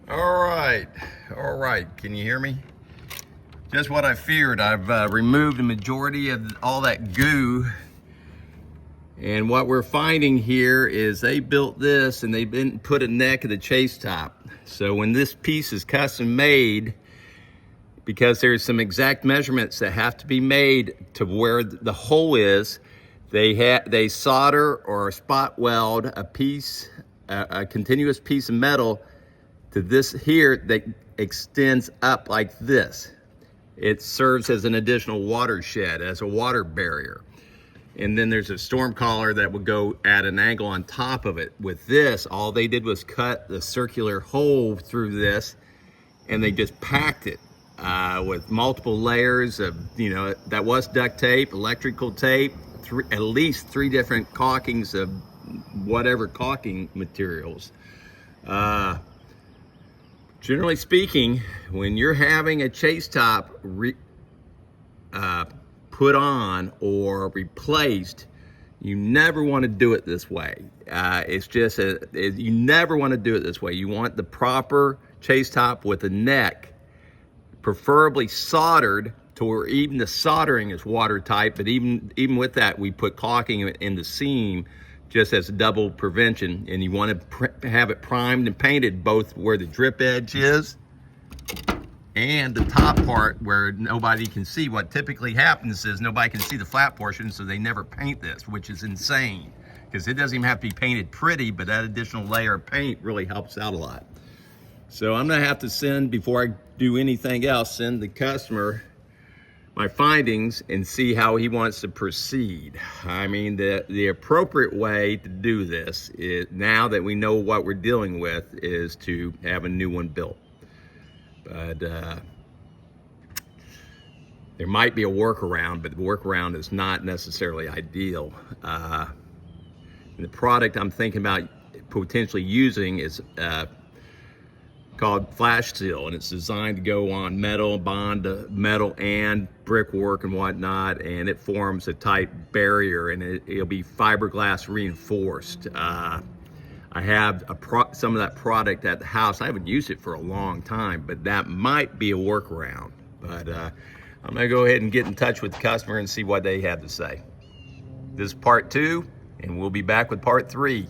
All right, can you hear me? Just what I feared. I've removed the majority of all that goo, and what we're finding here is they built this and they didn't put a neck of the chase top. So when this piece is custom made, because there's some exact measurements that have to be made to where the hole is, they solder or spot weld a continuous piece of metal to this here that extends up like this. It serves as an additional watershed, as a water barrier. And then there's a storm collar that would go at an angle on top of it. With this, all they did was cut the circular hole through this, and they just packed it with multiple layers of, that was duct tape, electrical tape, at least 3 different caulkings of whatever caulking materials. Generally speaking, when you're having a chase top put on or replaced, you never want to do it this way. You never want to do it this way. You want the proper chase top with a neck, preferably soldered to where even the soldering is watertight, but even with that, we put caulking in the seam just as a double prevention. And you want to have it primed and painted both where the drip edge is and the top part where nobody can see. What typically happens is nobody can see the flat portion, so they never paint this, which is insane, because it doesn't even have to be painted pretty, but that additional layer of paint really helps out a lot. So I'm gonna have to send, before I do anything else, send the customer my findings and see how he wants to proceed. I mean, the appropriate way to do this is, now that we know what we're dealing with, is to have a new one built. But there might be a workaround, but the workaround is not necessarily ideal. The product I'm thinking about potentially using is called Flash Seal, and it's designed to go on metal, bond to metal and brickwork and whatnot, and it forms a tight barrier, and it'll be fiberglass reinforced. I have some of that product at the house. I haven't used it for a long time, but that might be a workaround. But I'm gonna go ahead and get in touch with the customer and see what they have to say. This is part 2, and we'll be back with part 3.